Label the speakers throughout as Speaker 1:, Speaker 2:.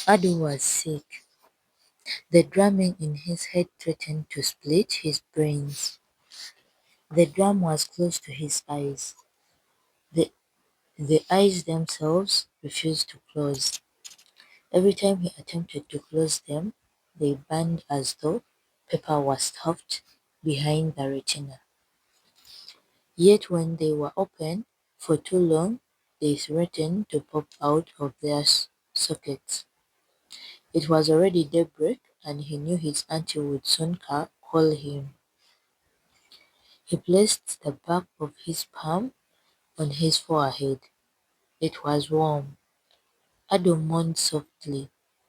Speaker 1: Adu was sick. The drumming in his head threatened to split his brains. The drum was close to his eyes. The, the eyes themselves refused to close. Every time he attempted to close them, they burned as though paper was stuffed behind the retina. Yet when they were open for too long, they threatened to pop out of their sockets. It was already daybreak, and he knew his auntie would soon call him. He placed the back of his palm on his forehead. It was warm. Ado moaned softly.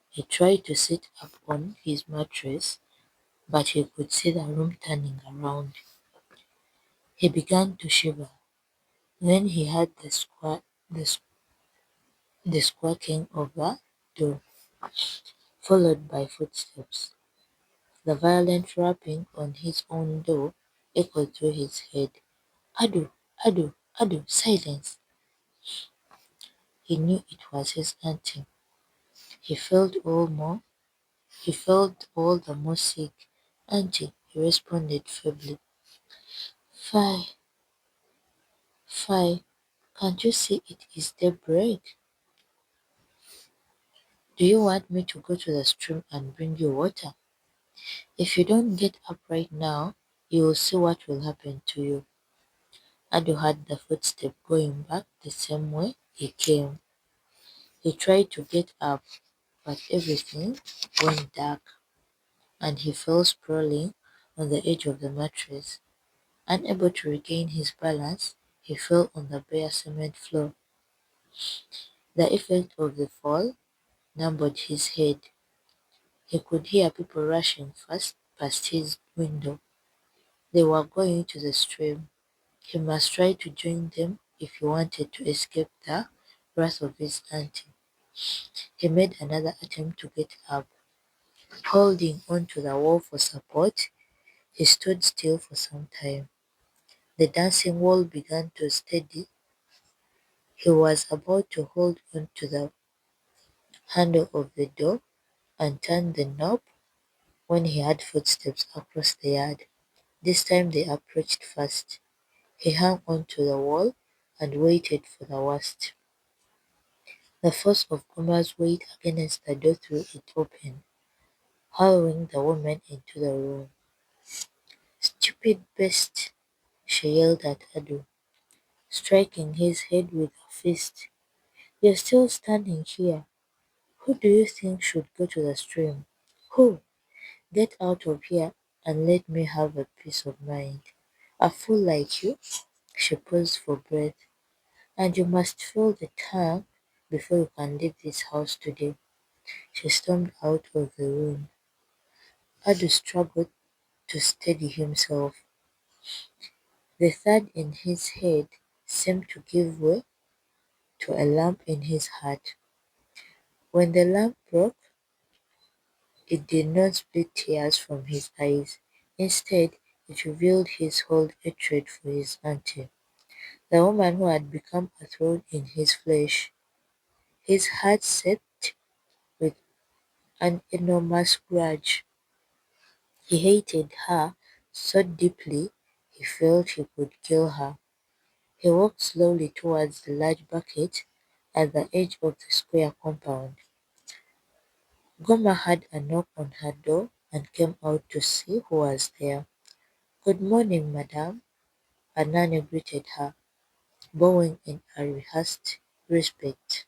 Speaker 1: He tried to sit up on his mattress, but he could see the room turning around. He began to shiver. Then he heard the squawking of a door, followed by footsteps. The violent rapping on his own door echoed through his head. Adu, Adu, Adu, silence! He knew it was his auntie. He felt all more. He felt all the more sick. Auntie, he responded feebly. Fie, fie, can't you see it is daybreak? Do you want me to go to the stream and bring you water? If you don't get up right now, you will see what will happen to you. Adu heard the footstep going back the same way he came. He tried to get up, but everything went dark, and he fell sprawling on the edge of the mattress. Unable to regain his balance, he fell on the bare cement floor. The effect of the fall numbed his head. He could hear people rushing fast past his window. They were going to the stream. He must try to join them if he wanted to escape the wrath of his auntie. He made another attempt to get up. Holding onto the wall for support, he stood still for some time. The dancing wall began to steady. He was about to hold onto the handle of the door and turn the knob when he heard footsteps across the yard. This time they approached fast. He hung onto the wall and waited for the worst. The force of Kuma's weight against the door threw it open, hurling the woman into the room. "Stupid beast!" she yelled at Adu, striking his head with a fist. "You're still standing here. Who do you think should go to the stream? Who? Get out of here and let me have a peace of mind. A fool like you?" She paused for breath. "And you must fill the tank before you can leave this house today." She stormed out of the room. Adu struggled to steady himself. The thud in his head seemed to give way to a lump in his heart. When the lump broke, it did not split tears from his eyes. Instead, it revealed his whole hatred for his auntie, the woman who had become a thorn in his flesh. His heart set with an enormous grudge. He hated her so deeply he felt he could kill her. He walked slowly towards the large bucket at the edge of the square compound. Goma heard a knock on her door and came out to see who was there. "Good morning, madam," Anani greeted her, bowing in a rehearsed respect.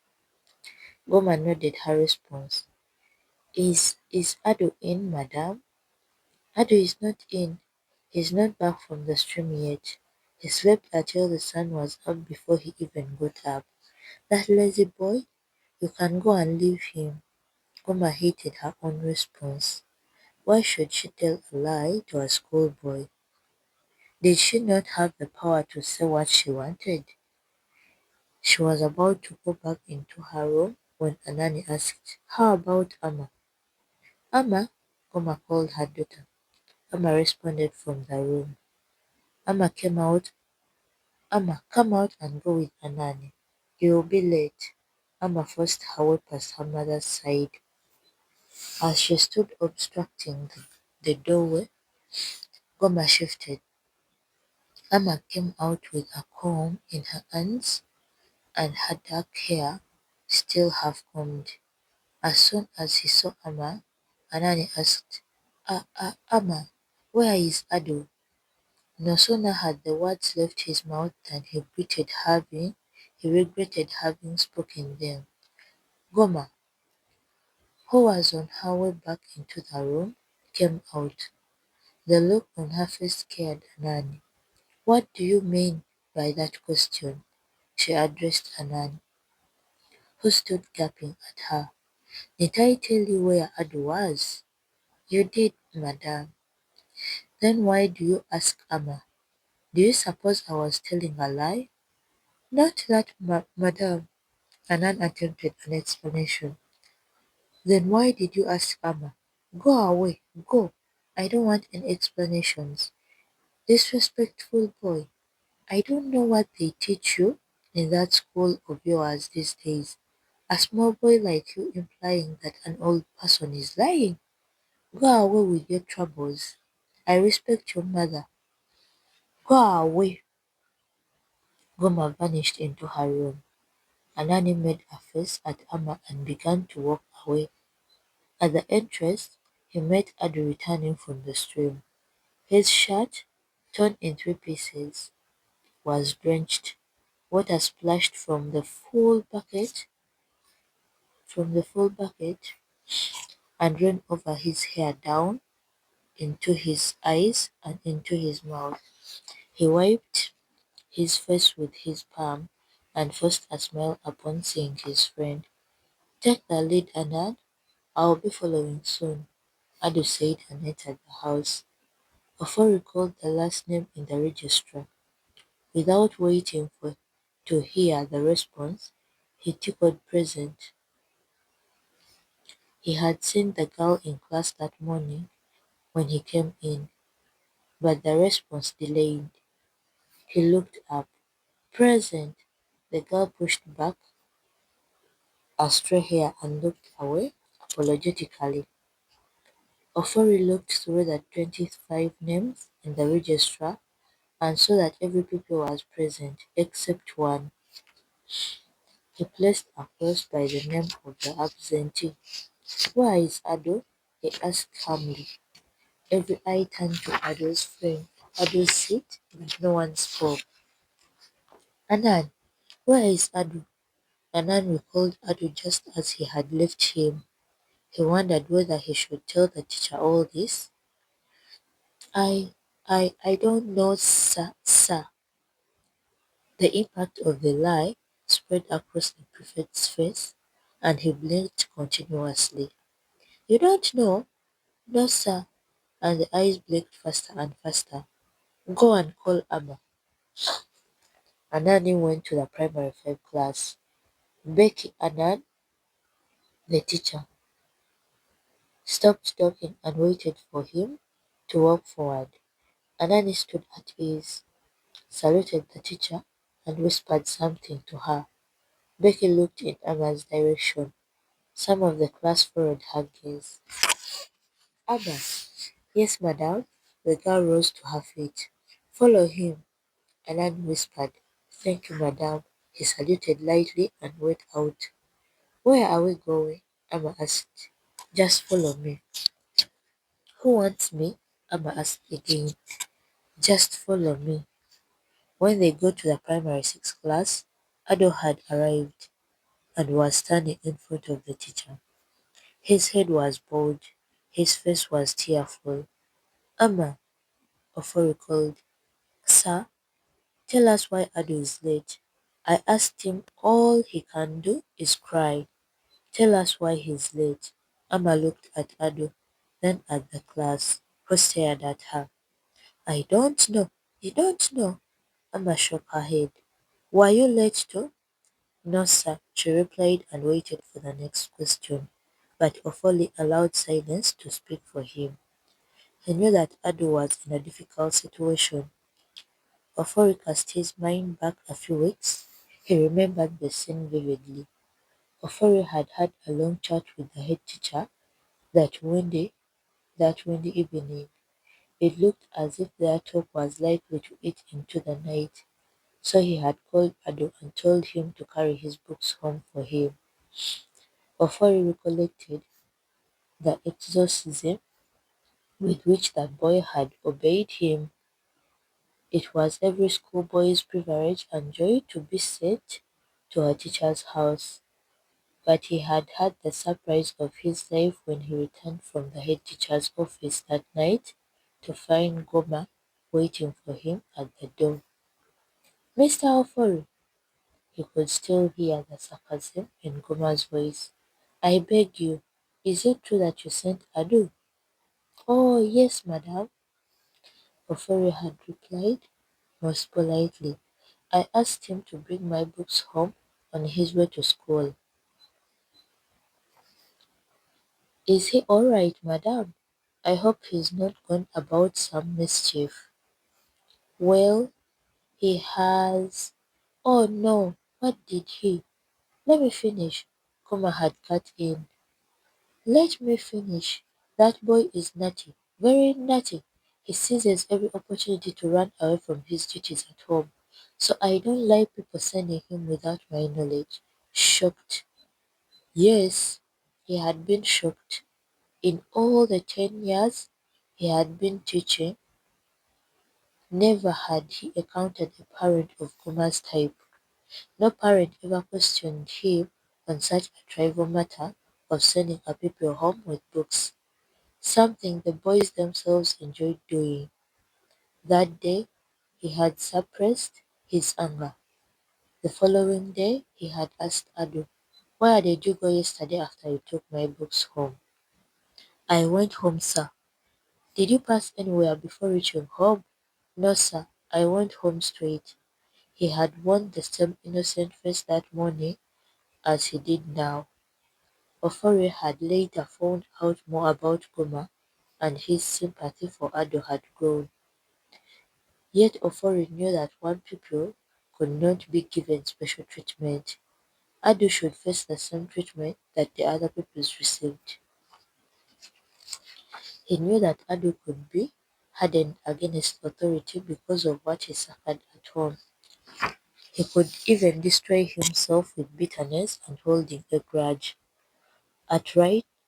Speaker 1: Goma nodded her response. Is Ado in, madam?" "Ado is not in. He's not back from the stream yet. He slept until the sun was up before he even got up. That lazy boy. You can go and leave him." Goma hated her own response. Why should she tell a lie to a schoolboy? Did she not have the power to say what she wanted? She was about to go back into her room when Anani asked, "How about Amma?" "Amma?" Goma called her daughter. Amma responded from the room. Amma came out. "Amma, come out and go with Anani. You'll be late." Amma forced her way past her mother's side. As she stood obstructing the doorway, Goma shifted. Amma came out with a comb in her hands and her dark hair still half combed. As soon as he saw Amma, Anani asked, Amma, where is Ado? No sooner had the words left his mouth than he regretted having spoken them. Goma, who was on her way back into the room, came out. The look on her face scared Anani. What do you mean by that question? She addressed Anani, who stood gaping at her. Did I tell you where Ado was? You did, madam. Then why do you ask Amma? Do you suppose I was telling a lie? Not that, madam. Anan attempted an explanation. Then why did you ask Amma? Go away, go. I don't want any explanations. Disrespectful boy. I don't know what they teach you in that school of yours these days. A small boy like you implying that an old person is lying. Go away with your troubles. I respect your mother. Go away. Goma vanished into her room. Anani made a face at Amma and began to walk away. At the entrance, he met Adu returning from the stream. His shirt, torn in three pieces, was drenched. Water splashed from the full bucket and ran over his hair down into his eyes and into his mouth. He wiped his face with his palm and forced a smile upon seeing his friend. Take the lead, Anand. I'll be following soon, Adu said and entered the house. Ofo recalled the last name in the register. Without waiting to hear the response, he tickled present. He had seen the girl in class that morning when he came in, but the response delayed. He looked up. Present. The girl pushed back her stray hair and looked away apologetically. Ofori looked through the 25 names in the register and saw that every pupil was present except one. He placed a cross by the name of the absentee. Where is Ado? He asked calmly. Every eye turned to Ado's seat, but no one spoke. Anan, where is Ado? Anan recalled Ado just as he had left him. He wondered whether he should tell the teacher all this. I don't know, sir. The impact of the lie spread across the prefect's face, and he blinked continuously. You don't know? No, sir. And the eyes blinked faster and faster. Go and call Amma. Anani went to the primary 5 class. Becky Anan, the teacher, stopped talking and waited for him to walk forward. Anani stood at ease, saluted the teacher, and whispered something to her. Becky looked in Amma's direction. Some of the class followed her gaze. Amma, yes, madam. The girl rose to her feet. Follow him, Anan whispered. Thank you, madam. He saluted lightly and went out. Where are we going? Amma asked. Just follow me. Who wants me? Amma asked again. Just follow me. When they got to the primary 6 class, Ado had arrived and was standing in front of the teacher. His head was bowed, his face was tearful. Amma, Ofori called, Sir, tell us why Ado is late. I asked him all he can do is cry. Tell us why he's late. Amma looked at Ado, then at the class, who stared at her. I don't know. You don't know? Amma shook her head. Were you late too? No, sir, she replied and waited for the next question. But Ofoli allowed silence to speak for him. He knew that Ado was in a difficult situation. Ofori cast his mind back a few weeks. He remembered the scene vividly. Ofori had had a long chat with the head teacher That windy, that windy evening, it looked as if their talk was likely to eat into the night. So he had called Ado and told him to carry his books home for him. Ofori recollected the exorcism with which that boy had obeyed him. It was every schoolboy's privilege and joy to be sent to a teacher's house, but he had had the surprise of his life when he returned from the head teacher's office that night to find Goma waiting for him at the door. Mr. Ofori, he could still hear the sarcasm in Goma's voice. I beg you, is it true that you sent Adu? Oh, yes, madam, Ofori had replied most politely. I asked him to bring my books home on his way to school. Is he all right, madam? I hope he's not gone about some mischief. Well, he has. Oh no, what did he? Let me finish. Kuma had cut in. Let me finish. That boy is naughty, very naughty. He seizes every opportunity to run away from his duties at home. So I don't like people sending him without my knowledge. Shocked. Yes, he had been shocked. In all the 10 years he had been teaching, never had he encountered a parent of Kuma's type. No parent ever questioned him on such a trivial matter of sending a pupil home with books, something the boys themselves enjoyed doing. That day he had suppressed his anger. The following day he had asked Adu, where did you go yesterday after you took my books home? I went home, sir. Did you pass anywhere before reaching home? No, sir. I went home straight. He had worn the same innocent face that morning as he did now. Ofori had later found out more about Goma, and his sympathy for Ado had grown. Yet Ofori knew that one pupil could not be given special treatment. Ado should face the same treatment that the other pupils received. He knew that Ado could be hardened against authority because of what he suffered at home. He could even destroy himself with bitterness and holding a grudge.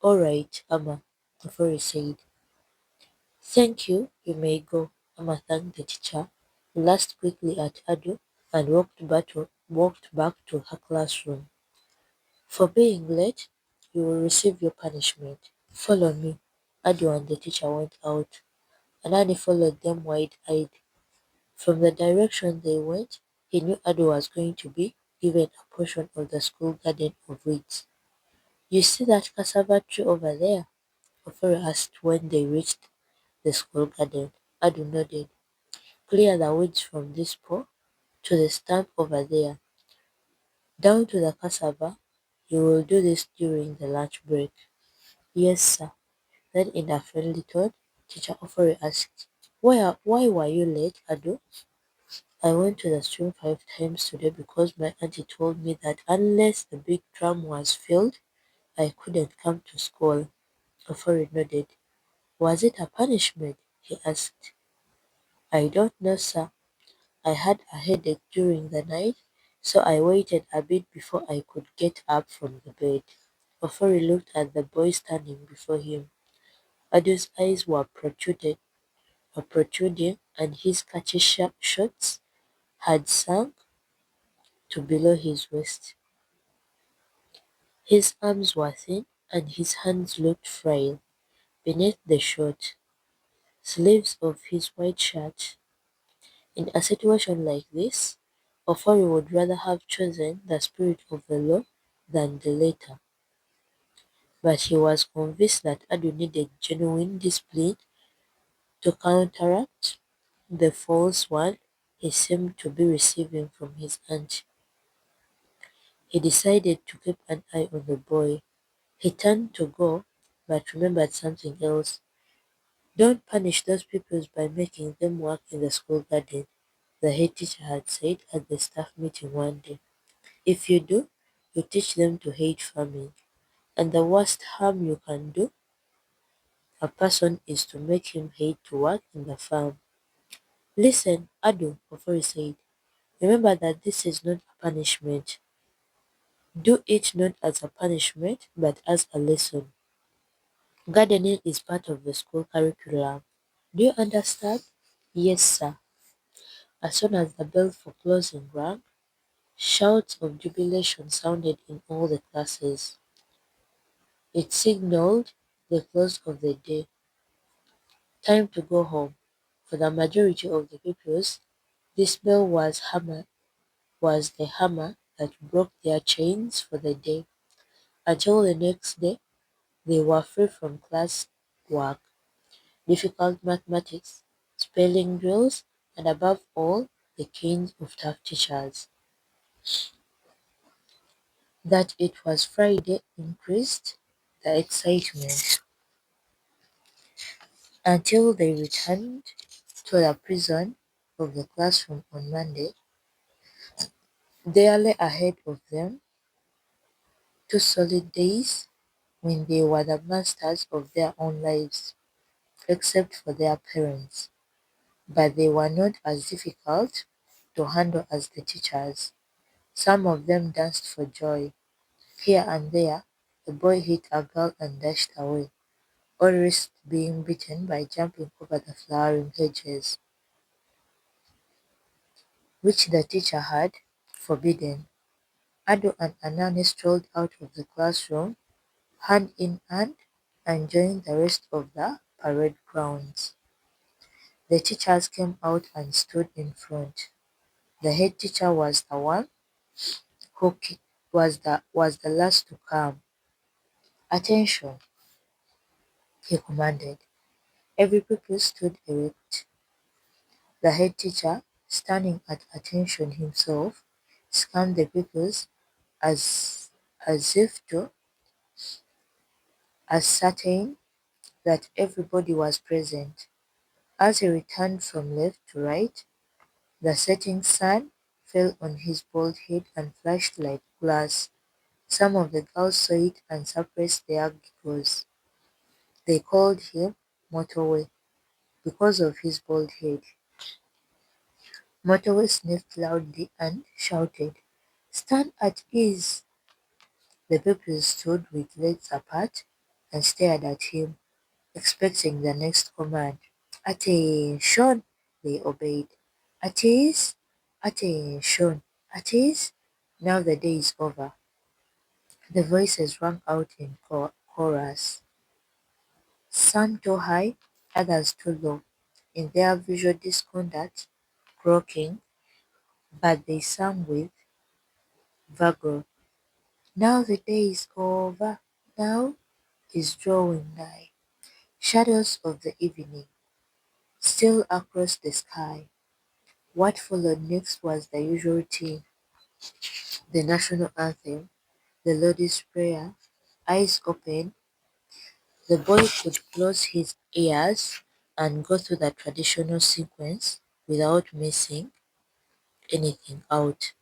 Speaker 1: All right, Amma, Ofori said. Thank you, you may go. Amma thanked the teacher, glanced quickly at Ado, and walked back to her classroom. For being late, you will receive your punishment. Follow me. Ado and the teacher went out, and Annie followed them wide-eyed. From the direction they went, he knew Ado was going to be given a portion of the school garden of weeds. You see that cassava tree over there? Ofori asked when they reached the school garden. Ado nodded. Clear the weeds from this pole to the stump over there, down to the cassava. You will do this during the lunch break. Yes, sir. Then in a friendly tone, Teacher Ofori asked, why were you late, Ado? I went to the stream 5 times today because my auntie told me that unless the big drum was filled, I couldn't come to school. Ofori nodded. Was it a punishment? He asked. I don't know, sir. I had a headache during the night, so I waited a bit before I could get up from the bed. Ofori looked at the boy standing before him. Ado's eyes were protruding, and his khaki shorts had sunk to below his waist. His arms were thin, and his hands looked frail beneath the short sleeves of his white shirt. In a situation like this, Ofori would rather have chosen the spirit of the law than the letter, but he was convinced that Adu needed genuine discipline to counteract the false one he seemed to be receiving from his aunt. He decided to keep an eye on the boy. He turned to go, but remembered something else. Don't punish those pupils by making them work in the school garden, the head teacher had said at the staff meeting one day. If you do, you teach them to hate farming. And the worst harm you can do a person is to make him hate to work in the farm. Listen, Ado, Ofori said, remember that this is not a punishment. Do it not as a punishment, but as a lesson. Gardening is part of the school curriculum. Do you understand? Yes, sir. As soon as the bell for closing rang, shouts of jubilation sounded in all the classes. It signaled the close of the day. Time to go home. For the majority of the pupils, this bell was the hammer that broke their chains for the day. Until the next day, they were free from class work, difficult mathematics, spelling drills, and above all, the canes of tough teachers. That it was Friday increased the excitement until they returned to the prison of the classroom on Monday. There lay ahead of them 2 solid days when they were the masters of their own lives, except for their parents. But they were not as difficult to handle as the teachers. Some of them danced for joy. Here and there, a boy hit a girl and dashed away, or risked being beaten by jumping over the flowering hedges, which the teacher had forbidden. Ado and Anani strolled out of the classroom, hand in hand, and joined the rest of the parade grounds. The teachers came out and stood in front. The head teacher was the one who was the last to come. Attention, he commanded. Every pupil stood erect. The head teacher, standing at attention himself, scanned the pupils as as if to ascertain that everybody was present. As he returned from left to right, the setting sun fell on his bald head and flashed like glass. Some of the girls saw it and suppressed their giggles. They called him Motorway because of his bald head. Motorway sniffed loudly and shouted, "Stand at ease!" The pupils stood with legs apart and stared at him, expecting the next command. "Attention!" They obeyed. "At ease! Attention! At ease!" Now the day is over. The voices rang out in chorus. Some too high, others too low, in their visual discordant croaking, but they sang with vigor. Now the day is over, now is drawing nigh. Shadows of the evening, still across the sky. What followed next was the usual routine: the national anthem, the Lord's Prayer. Eyes open, the boy could close his ears and go through the traditional sequence without missing anything out.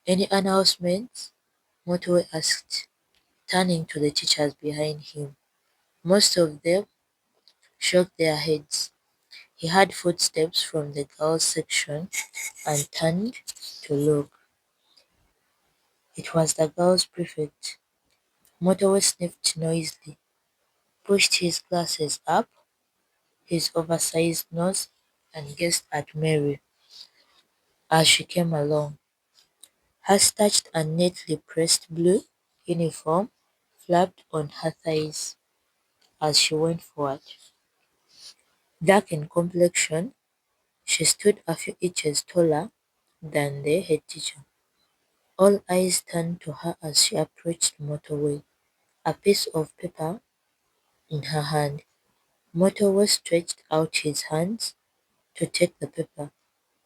Speaker 1: "Any announcements?" Motorway asked, turning to the teachers behind him. Most of them shook their heads. He heard footsteps from the girls' section and turned to look. It was the girls' prefect. Motorway sniffed noisily, pushed his glasses up his oversized nose, and gazed at Mary as she came along. Her starched and neatly pressed blue uniform flapped on her thighs as she went forward. Dark in complexion, she stood a few inches taller than the head teacher. All eyes turned to her as she approached Motorway, a piece of paper in her hand. Motorway stretched out his hands to take the paper,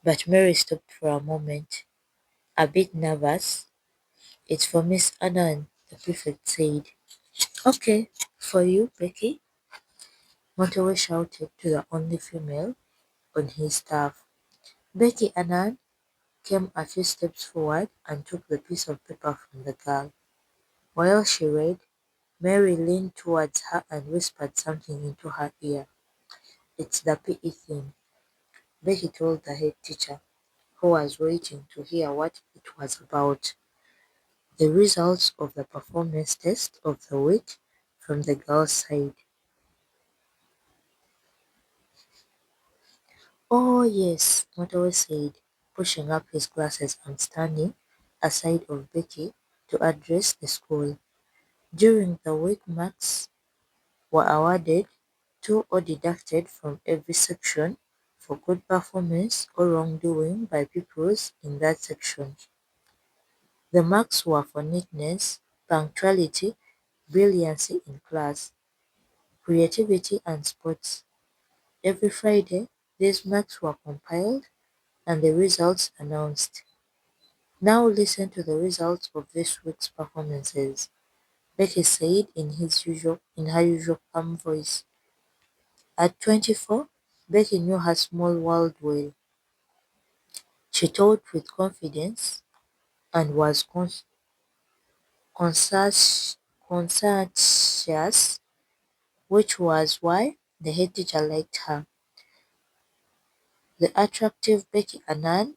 Speaker 1: but Mary stopped for a moment, a bit nervous. "It's for Miss Annan," the prefect said. "Okay, for you, Becky," Motorway shouted to the only female on his staff. Becky Annan came a few steps forward and took the piece of paper from the girl. While she read, Mary leaned towards her and whispered something into her ear. "It's the PE thing," Becky told the head teacher, who was waiting to hear what it was about. The results of the performance test of the week from the girls' side. "Oh, yes," Motowe said, pushing up his glasses and standing aside of Becky to address the school. During the week, marks were awarded to or deducted from every section for good performance or wrongdoing by pupils in that section. The marks were for neatness, punctuality, brilliancy in class, creativity and sports. Every Friday, these marks were compiled and the results announced. "Now listen to the results of this week's performances," Becky said in her usual calm voice. At 24, Becky knew her small world well. She talked with confidence and was conscientious, which was why the head teacher liked her. The attractive Becky Annan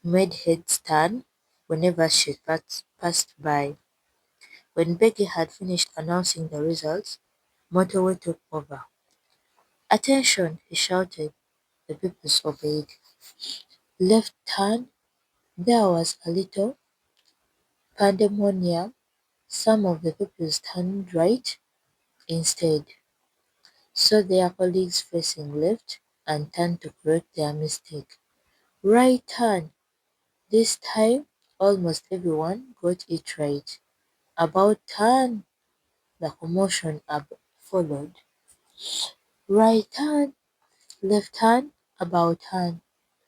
Speaker 1: made heads turn whenever she passed by. When Becky had finished announcing the results, Motorway took over. "Attention!" he shouted. The pupils obeyed. Left turn. There was a little pandemonium. Some of the pupils turned right instead, saw their colleagues facing left, and turned to correct their mistake. Right turn. This time, almost everyone got it right. About turn. The commotion followed. Right turn, left turn, about turn.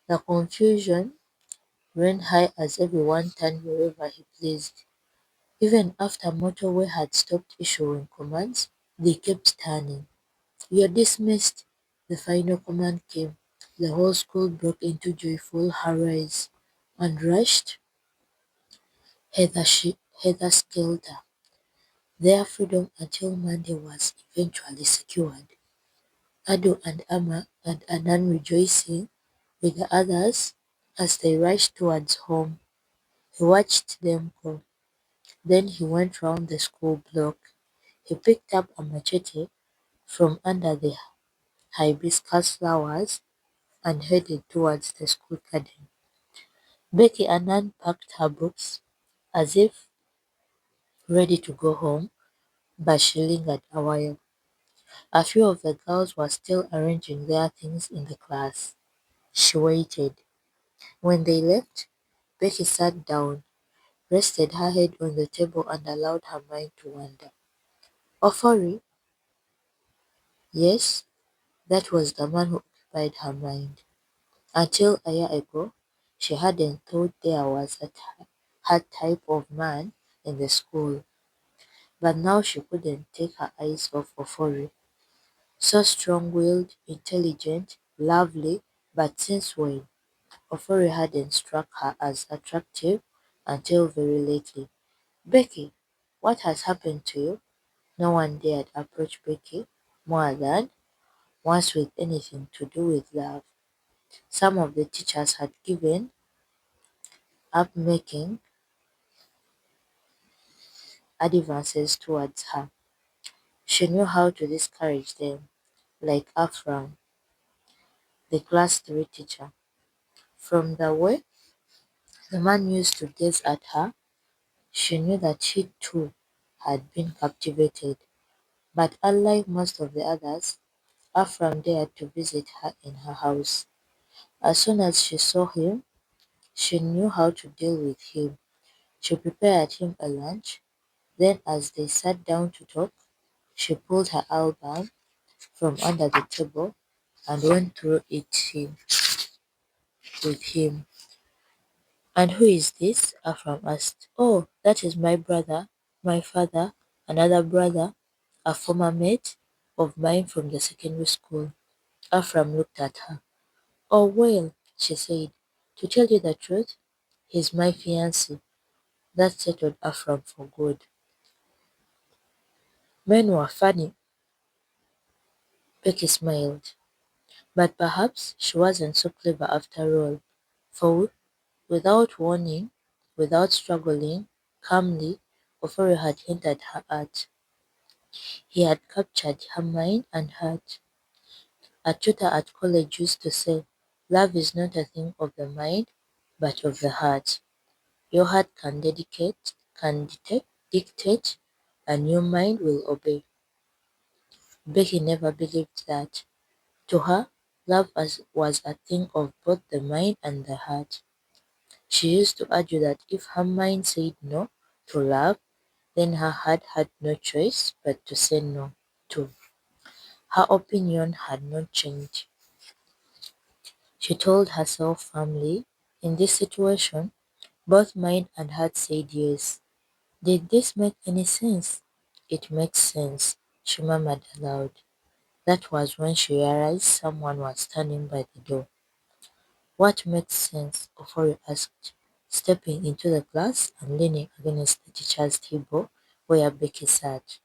Speaker 1: The confusion ran high as everyone turned wherever he pleased. Even after Motorway had stopped issuing commands, they kept turning. "You're dismissed." The final command came. The whole school broke into joyful hurrahs and rushed Heather Skelter. Their freedom until Monday was eventually secured. Ado and Amma and Anan rejoicing with the others as they rushed towards home. He watched them go. Then he went round the school block. He picked up a machete from under the hibiscus flowers and headed towards the school garden. Becky Annan packed her books as if ready to go home, but she lingered a while. A few of the girls were still arranging their things in the class. She waited. When they left, Becky sat down, rested her head on the table and allowed her mind to wander. Ofori? Yes, that was the man who occupied her mind. Until a year ago, she hadn't thought there was her type of man in the school. But now she couldn't take her eyes off Ofori. So strong-willed, intelligent, lovely, but since when? Ofori hadn't struck her as attractive until very lately. "Becky, what has happened to you?" No one dared approach Becky more than once with anything to do with love. Some of the teachers had given up making advances towards her. She knew how to discourage them, like Afram, the class 3 teacher. From the way the man used to gaze at her, she knew that she too had been captivated. But unlike most of the others, Afram dared to visit her in her house. As soon as she saw him, she knew how to deal with him. She prepared him a lunch. Then as they sat down to talk, she pulled her album from under the table and went through with him. "And who is this?" Afram asked. "Oh, that is my brother, my father, another brother, a former mate of mine from the secondary school." Afram looked at her. "Oh, well," she said, "to tell you the truth, he's my fiancé." That settled Afram for good. Men were funny, Becky smiled. But perhaps she wasn't so clever after all. For without warning, without struggling, calmly, Ofori had hinted her at. He had captured her mind and heart. A tutor at college used to say, love is not a thing of the mind, but of the heart. Your heart can detect, dictate, and your mind will obey. Becky never believed that. To her, was a thing of both the mind and the heart. She used to argue that if her mind said no to love, then her heart had no choice but to say no too. Her opinion had not changed. She told herself firmly, in this situation, both mind and heart said yes. Did this make any sense? It makes sense, she murmured aloud. That was when she realized someone was standing by the door. What makes sense? Ofori asked, stepping into the class and leaning against the teacher's table where Becky sat.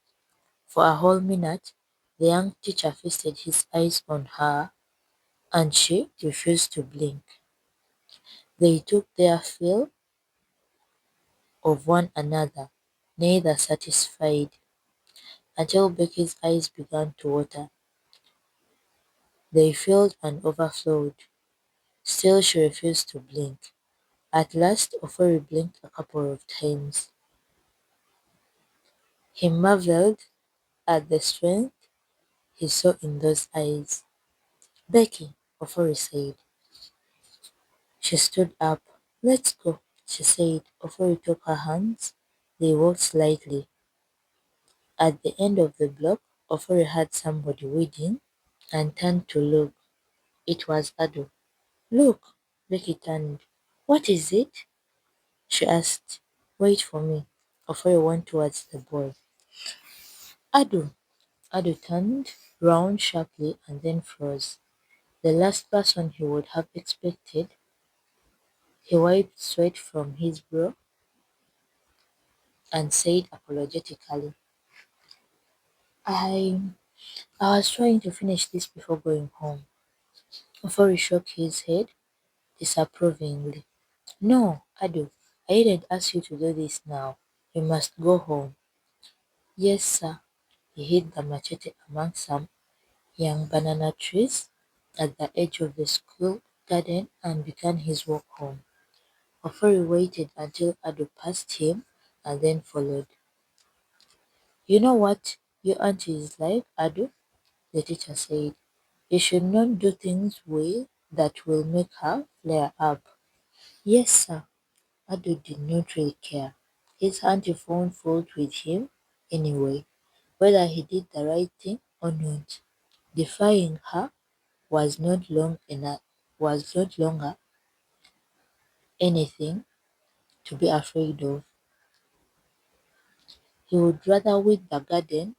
Speaker 1: For a whole minute, the young teacher feasted his eyes on her, and she refused to blink. They took their fill of one another, neither satisfied, until Becky's eyes began to water. They filled and overflowed. Still she refused to blink. At last Ofori blinked a couple of times. He marveled at the strength he saw in those eyes. Becky, Ofori said. She stood up. Let's go, she said. Ofori took her hands. They walked slightly. At the end of the block, Ofori heard somebody weeding and turned to look. It was Ado. Look, Becky turned. What is it? She asked. Wait for me. Ofori went towards the boy. Ado. Ado turned round sharply and then froze. The last person he would have expected. He wiped sweat from his brow and said apologetically, I I was trying to finish this before going home. Ofori shook his head disapprovingly. No, Ado, I didn't ask you to do this now. You must go home. Yes, sir. He hid the machete among some young banana trees at the edge of the school garden and began his walk home. Ofori waited until Ado passed him and then followed. You know what your auntie is like, Ado? The teacher said. You should not do things that will make her flare up. Yes, sir. Ado did not really care. His auntie found fault with him anyway, whether he did the right thing or not. Defying her was not longer anything to be afraid of. He would rather weed the garden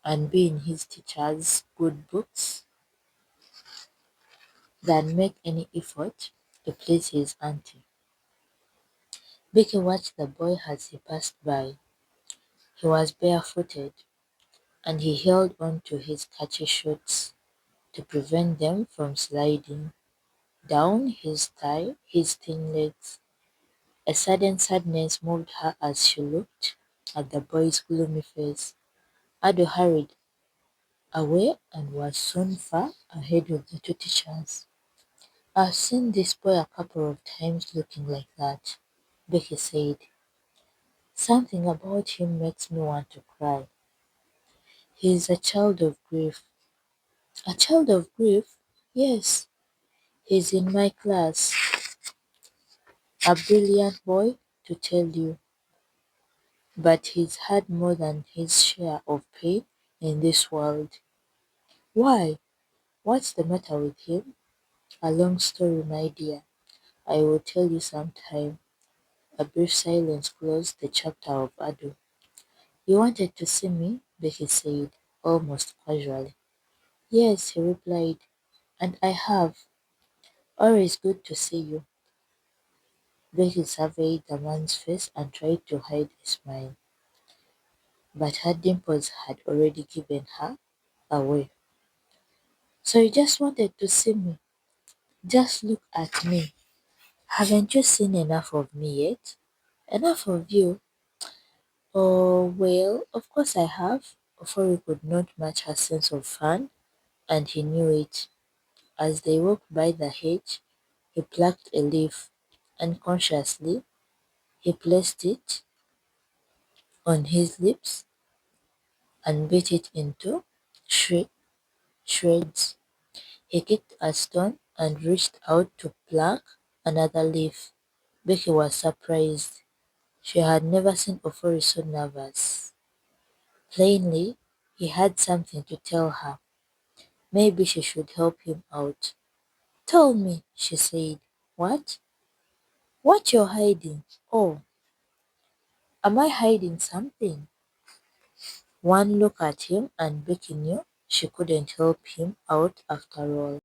Speaker 1: and be in his teacher's good books than make any effort to please his auntie. Becky watched the boy as he passed by. He was barefooted, and he held on to his khaki shorts to prevent them from sliding down his thin legs. A sudden sadness moved her as she looked at the boy's gloomy face. Ado hurried away and was soon far ahead of the two teachers. I've seen this boy a couple of times looking like that, Becky said. Something about him makes me want to cry. He's a child of grief. A child of grief? Yes, he's in my class. A brilliant boy, to tell you, but he's had more than his share of pain in this world. Why? What's the matter with him? A long story, my dear. I will tell you sometime. A brief silence closed the chapter of Ado. You wanted to see me? Becky said, almost casually. Yes, he replied, and I have. Always good to see you. Becky surveyed the man's face and tried to hide a smile. but her dimples had already given her away. So you just wanted to see me? Just look at me. Haven't you seen enough of me yet? Enough of you? Oh, well, of course I have. Ofori could not match her sense of fun, and he knew it. As they walked by the hedge, he plucked a leaf. Unconsciously, he placed it on his lips and bit it into shre- shreds. He kicked a stone and reached out to pluck another leaf. Becky was surprised. She had never seen Ofori so nervous. Plainly, he had something to tell her. Maybe she should help him out. Tell me, she said. What? What you're hiding? Oh, am I hiding something? One look at him and Becky knew she couldn't help him out after all.